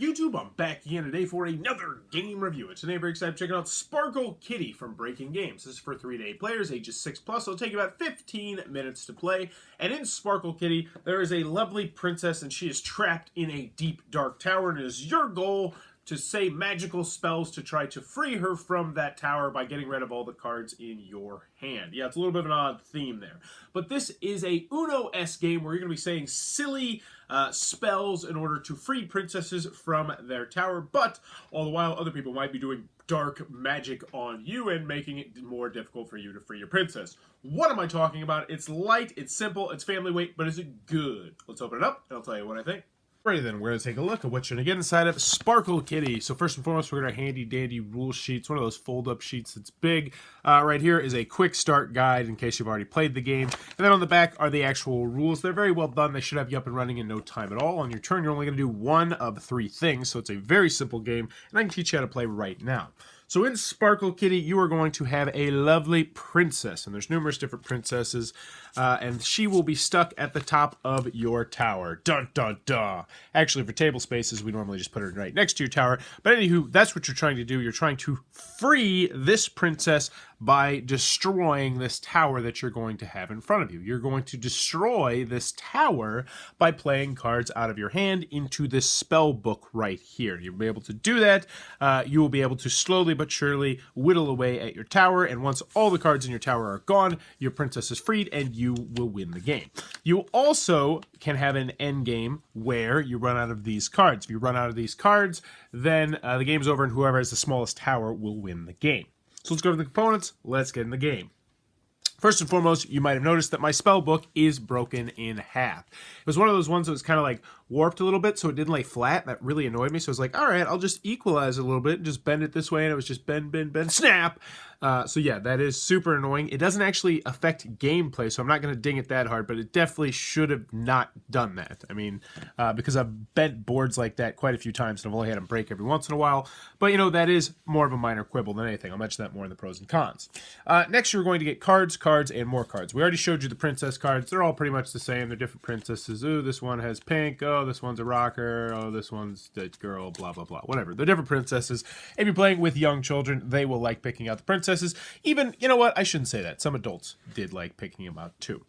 YouTube? I'm back again today for another game review. And today I'm very excited to check out Sparkle Kitty from Breaking Games. This is for 3 to 8 players, ages 6+, so it'll take about 15 minutes to play. And in Sparkle Kitty, there is a lovely princess and she is trapped in a deep, dark tower. And it is your goal to say magical spells to try to free her from that tower by getting rid of all the cards in your hand. Yeah, it's a little bit of an odd theme there. But this is a Uno-esque game where you're going to be saying silly spells in order to free princesses from their tower, but all the while other people might be doing dark magic on you and making it more difficult for you to free your princess. What am I talking about? It's light, it's simple, it's family weight, but is it good? Let's open it up and I'll tell you what I think. Alrighty then, we're going to take a look at what you're going to get inside of Sparkle Kitty. So first and foremost, we're going to handy dandy rule sheets, one of those fold-up sheets that's big. Right here is a quick start guide in case you've already played the game. And then on the back are the actual rules. They're very well done. They should have you up and running in no time at all. On your turn, you're only going to do one of 3 things, so it's a very simple game, and I can teach you how to play right now. So in Sparkle Kitty, you are going to have a lovely princess, and there's numerous different princesses, and she will be stuck at the top of your tower. Dun, dun, dun. Actually, for table spaces, we normally just put her right next to your tower, but anywho, that's what you're trying to do. You're trying to free this princess by destroying this tower that you're going to have in front of you. You're going to destroy this tower by playing cards out of your hand into this spell book right here. You'll be able to do that. You will be able to slowly but surely whittle away at your tower, and once all the cards in your tower are gone, your princess is freed and you will win the game. You also can have an end game where you run out of these cards. If you run out of these cards, then the game's over and whoever has the smallest tower will win the game. So let's go over the components. Let's get in the game. First and foremost, you might have noticed that my spell book is broken in half. It was one of those ones that was kind of like warped a little bit, so it didn't lay flat. That really annoyed me. So I was like, all right, I'll just equalize it a little bit and just bend it this way. And it was just bend, bend, bend, snap. So yeah, that is super annoying. It doesn't actually affect gameplay, so I'm not going to ding it that hard, but it definitely should have not done that. I mean, because I've bent boards like that quite a few times, and I've only had them break every once in a while. But, you know, that is more of a minor quibble than anything. I'll mention that more in the pros and cons. Next, you're going to get cards, and more cards. We already showed you the princess cards. They're all pretty much the same. They're different princesses. Ooh, this one has pink. Oh, this one's a rocker. Oh, this one's the girl, blah, blah, blah. Whatever. They're different princesses. If you're playing with young children, they will like picking out the princesses. Even, you know what? I shouldn't say that. Some adults did like picking them out too.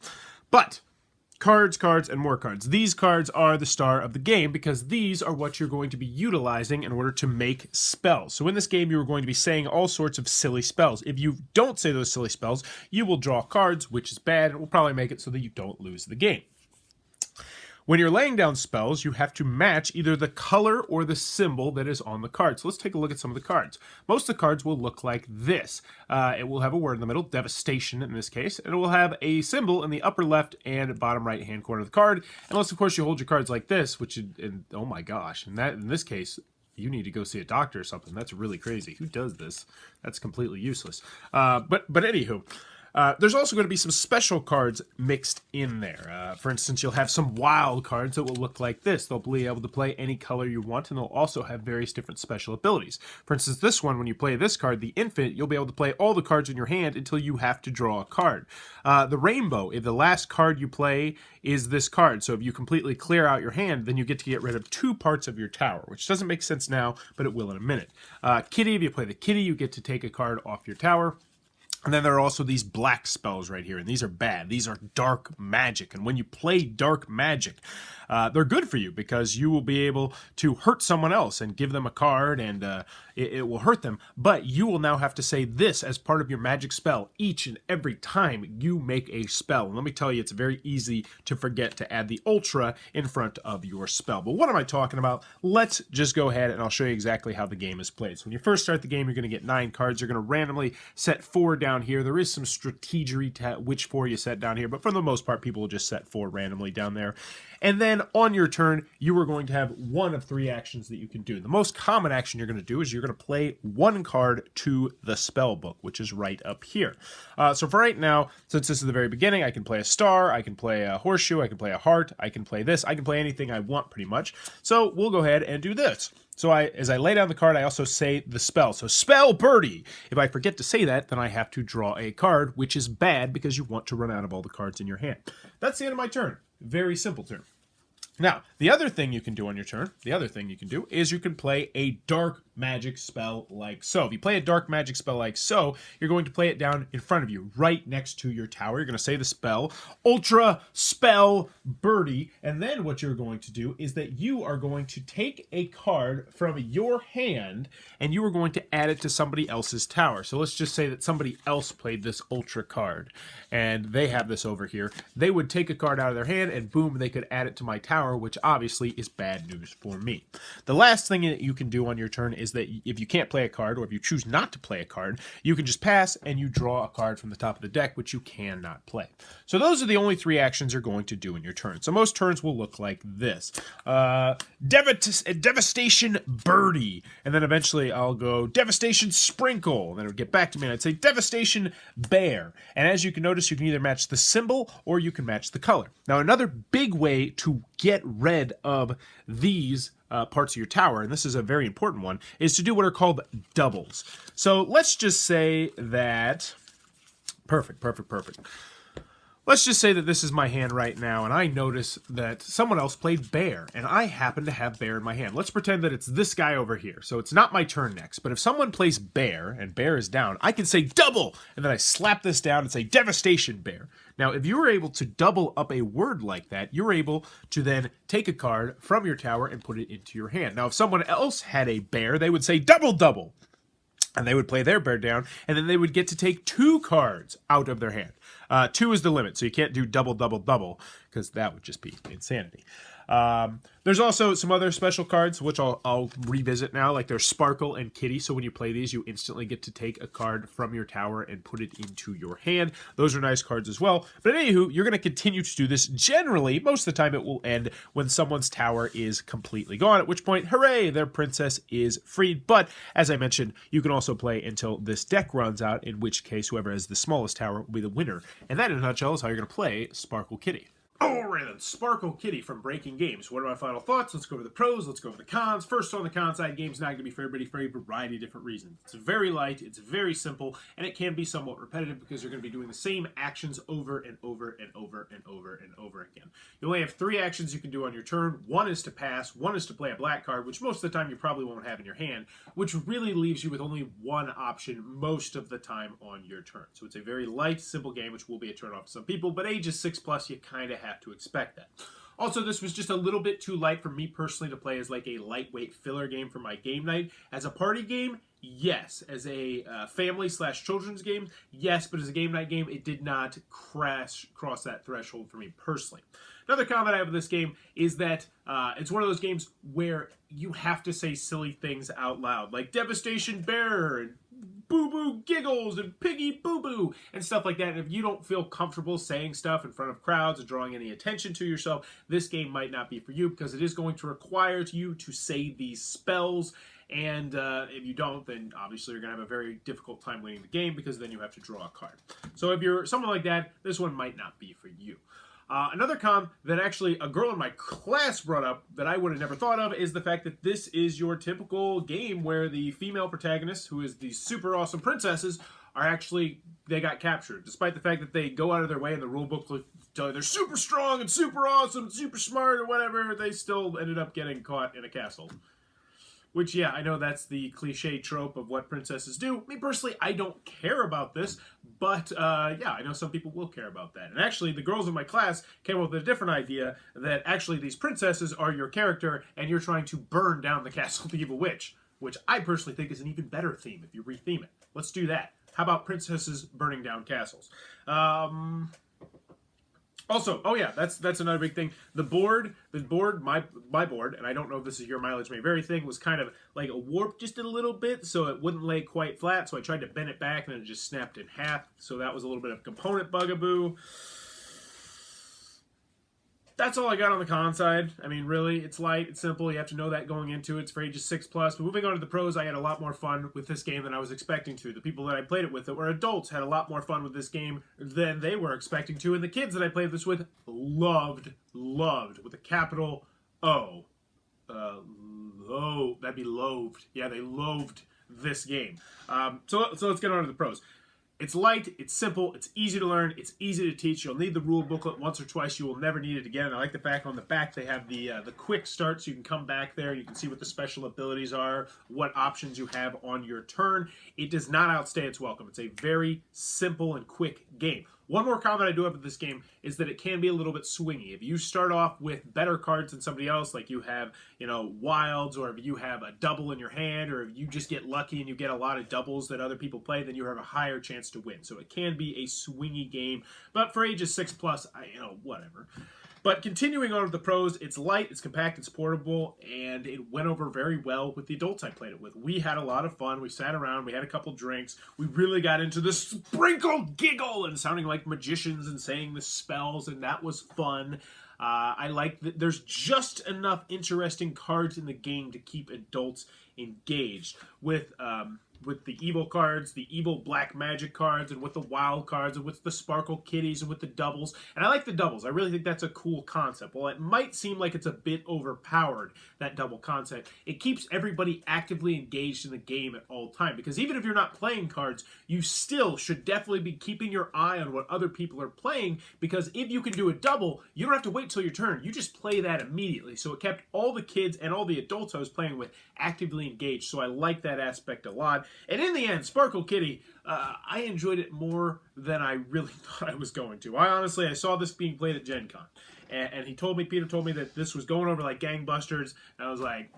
But cards, and more cards. These cards are the star of the game because these are what you're going to be utilizing in order to make spells. So in this game, you're going to be saying all sorts of silly spells. If you don't say those silly spells, you will draw cards, which is bad. It will probably make it so that you don't lose the game. When you're laying down spells, you have to match either the color or the symbol that is on the card. So let's take a look at some of the cards. Most of the cards will look like this. It will have a word in the middle, devastation in this case, and it will have a symbol in the upper left and bottom right hand corner of the card. Unless, of course, you hold your cards like this, which, oh my gosh, in this case, you need to go see a doctor or something. That's really crazy. Who does this? That's completely useless. But anywho. There's also going to be some special cards mixed in there. For instance, you'll have some wild cards that will look like this. They'll be able to play any color you want, and they'll also have various different special abilities. For instance, this one, when you play this card, the Infant, you'll be able to play all the cards in your hand until you have to draw a card. The Rainbow, if the last card you play is this card, so if you completely clear out your hand, then you get to get rid of 2 parts of your tower, which doesn't make sense now, but it will in a minute. Kitty, if you play the Kitty, you get to take a card off your tower. And then there are also these black spells right here, and these are bad. These are dark magic, and when you play dark magic, they're good for you because you will be able to hurt someone else and give them a card, and it will hurt them. But you will now have to say this as part of your magic spell each and every time you make a spell. And let me tell you, it's very easy to forget to add the ultra in front of your spell. But what am I talking about? Let's just go ahead and I'll show you exactly how the game is played. So when you first start the game, you're going to get 9 cards. You're going to randomly set 4 down here. There is some strategery to which 4 you set down here, but for the most part, people will just set 4 randomly down there. And then on your turn, you are going to have one of 3 actions that you can do. The most common action you're going to do is you're going to play 1 card to the spell book, which is right up here. So for right now, since this is the very beginning, I can play a star, I can play a horseshoe, I can play a heart, I can play this, I can play anything I want pretty much. So we'll go ahead and do this. So as I lay down the card, I also say the spell. So spell birdie. If I forget to say that, then I have to draw a card, which is bad because you want to run out of all the cards in your hand. That's the end of my turn. Very simple turn. Now, the other thing you can do on your turn, is you can play a dark magic spell like so. If you play a dark magic spell like so, you're going to play it down in front of you, right next to your tower. You're going to say the spell, Ultra Spell Birdie, and then what you're going to do is that you are going to take a card from your hand and you are going to add it to somebody else's tower. So let's just say that somebody else played this Ultra card and they have this over here. They would take a card out of their hand and boom, they could add it to my tower, which obviously is bad news for me. The last thing that you can do on your turn is that if you can't play a card, or if you choose not to play a card, you can just pass and you draw a card from the top of the deck, which you cannot play. So those are the only 3 actions you're going to do in your turn. So most turns will look like this. Devastation Birdie, and then eventually I'll go Devastation Sprinkle, and then it'll get back to me and I'd say Devastation Bear. And as you can notice, you can either match the symbol or you can match the color. Now, another big way to get rid of these parts of your tower, and this is a very important one, is to do what are called doubles. So let's just say that, perfect. Let's just say that this is my hand right now, and I notice that someone else played bear, and I happen to have bear in my hand. Let's pretend that it's this guy over here, so it's not my turn next. But if someone plays bear, and bear is down, I can say double, and then I slap this down and say devastation bear. Now, if you were able to double up a word like that, you're able to then take a card from your tower and put it into your hand. Now, if someone else had a bear, they would say double double. And they would play their bear down, and then they would get to take 2 cards out of their hand. 2 is the limit, so you can't do double, double, double, because that would just be insanity. There's also some other special cards, which I'll revisit now, like there's Sparkle and Kitty. So when you play these, you instantly get to take a card from your tower and put it into your hand. Those are nice cards as well. But anywho, you're going to continue to do this. Generally, most of the time it will end when someone's tower is completely gone, at which point, hooray, their princess is freed. But as I mentioned, you can also play until this deck runs out, in which case whoever has the smallest tower will be the winner. And that, in a nutshell, is how you're going to play Sparkle Kitty. Alright then, Sparkle Kitty from Breaking Games. What are my final thoughts? Let's go over the pros, let's go over the cons. First, on the con side, game's not going to be for everybody for a variety of different reasons. It's very light, it's very simple, and it can be somewhat repetitive because you're going to be doing the same actions over and over and over and over and over again. You only have 3 actions you can do on your turn. One is to pass, one is to play a black card, which most of the time you probably won't have in your hand, which really leaves you with only one option most of the time on your turn. So it's a very light, simple game, which will be a turn off for some people, but ages 6+, you kind of have to expect that. Also, this was just a little bit too light for me personally to play as like a lightweight filler game for my game night. As a party game, yes. As a family/children's game, yes. But as a game night game, it did not cross that threshold for me personally. Another comment I have with this game is that it's one of those games where you have to say silly things out loud, like Devastation Bear and Boo Boo Giggles and Piggy Boo Boo and stuff like that. And if you don't feel comfortable saying stuff in front of crowds and drawing any attention to yourself, this game might not be for you because it is going to require you to say these spells. And if you don't, then obviously you're going to have a very difficult time winning the game because then you have to draw a card. So if you're someone like that, this one might not be for you. Another con that actually a girl in my class brought up that I would have never thought of is the fact that this is your typical game where the female protagonists, who is the super awesome princesses, are actually, they got captured. Despite the fact that they go out of their way in the rule book to tell you they're super strong and super awesome, super smart or whatever, they still ended up getting caught in a castle. Which, yeah, I know that's the cliche trope of what princesses do. Me, personally, I don't care about this, but, yeah, I know some people will care about that. And actually, the girls in my class came up with a different idea that actually these princesses are your character, and you're trying to burn down the castle of the evil witch, which I personally think is an even better theme if you retheme it. Let's do that. How about princesses burning down castles? Also, oh yeah, that's another big thing. My board, and I don't know if this is your mileage may vary thing, was kind of like a warp just a little bit, so it wouldn't lay quite flat. So I tried to bend it back, and it just snapped in half. So that was a little bit of a component bugaboo. That's all I got on the con side. I mean, really, it's light, it's simple. You have to know that going into it. It's for ages 6+. But moving on to the pros, I had a lot more fun with this game than I was expecting to. The people that I played it with that were adults had a lot more fun with this game than they were expecting to. And the kids that I played this with loved, with a capital O. That'd be loathed. Yeah, they loathed this game. So let's get on to the pros. It's light, it's simple, it's easy to learn, it's easy to teach. You'll need the rule booklet once or twice. You will never need it again. And I like the fact on the back they have the quick start, so you can come back there. You can see what the special abilities are, what options you have on your turn. It does not outstay its welcome. It's a very simple and quick game. One more comment I do have with this game is that it can be a little bit swingy. If you start off with better cards than somebody else, like you have, wilds, or if you have a double in your hand, or if you just get lucky and you get a lot of doubles that other people play, then you have a higher chance to win. So it can be a swingy game, but for ages 6+, whatever. But continuing on with the pros, it's light, it's compact, it's portable, and it went over very well with the adults I played it with. We had a lot of fun. We sat around, we had a couple drinks. We really got into the sprinkle giggle and sounding like magicians and saying the spells, and that was fun. I like that there's just enough interesting cards in the game to keep adults engaged with the evil cards, the evil black magic cards, and with the wild cards, and with the sparkle kitties, and with the doubles. And I like the doubles. I really think that's a cool concept. While it might seem like it's a bit overpowered, that double concept, it keeps everybody actively engaged in the game at all time. Because even if you're not playing cards, you still should definitely be keeping your eye on what other people are playing, because if you can do a double, you don't have to wait till your turn. You just play that immediately. So it kept all the kids and all the adults I was playing with actively engaged. So I like that aspect a lot. And in the end, Sparkle Kitty, I enjoyed it more than I really thought I was going to. I saw this being played at Gen Con. And Peter told me that this was going over like gangbusters. And I was like,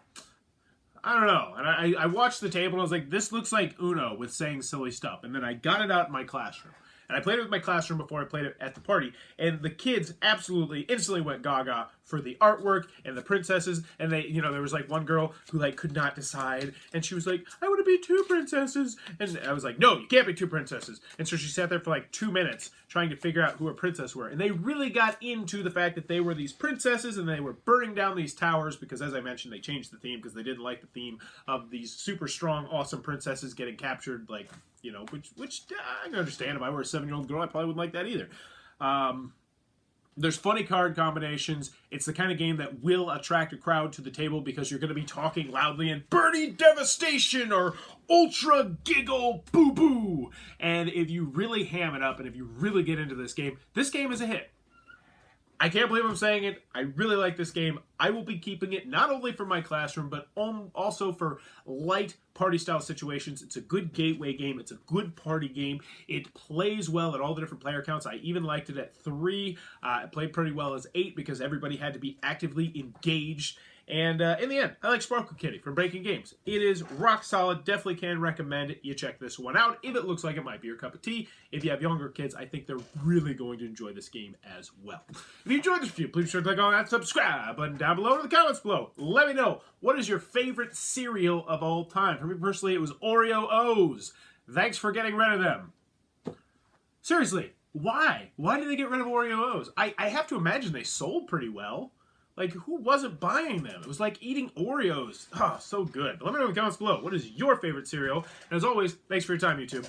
I don't know. And I watched the table and I was like, this looks like Uno with saying silly stuff. And then I got it out in my classroom. And I played it with my classroom before I played it at the party. And the kids absolutely instantly went gaga for the artwork and the princesses. And they, there was like one girl who like could not decide. And she was like, I want to be 2 princesses. And I was like, no, you can't be 2 princesses. And so she sat there for like 2 minutes trying to figure out who her princess were. And they really got into the fact that they were these princesses and they were burning down these towers because, as I mentioned, they changed the theme because they didn't like the theme of these super strong, awesome princesses getting captured, like, which I can understand. If I were a 7-year-old girl, I probably wouldn't like that either. There's funny card combinations. It's the kind of game that will attract a crowd to the table because you're going to be talking loudly and Birdie Devastation or Ultra Giggle Boo Boo. And if you really ham it up and if you really get into this game is a hit. I can't believe I'm saying it. I really like this game. I will be keeping it not only for my classroom, but also for light party-style situations. It's a good gateway game. It's a good party game. It plays well at all the different player counts. I even liked it at 3. It played pretty well as 8 because everybody had to be actively engaged. And in the end, I like Sparkle Kitty from Breaking Games. It is rock solid. Definitely can recommend you check this one out if it looks like it might be your cup of tea. If you have younger kids, I think they're really going to enjoy this game as well. If you enjoyed this review, please be sure to click on that subscribe button down below in the comments below. Let me know, what is your favorite cereal of all time? For me personally, it was Oreo O's. Thanks for getting rid of them. Seriously, why? Why did they get rid of Oreo O's? I have to imagine they sold pretty well. Like, who wasn't buying them? It was like eating Oreos. Oh, so good. But let me know in the comments below, what is your favorite cereal? And as always, thanks for your time, YouTube.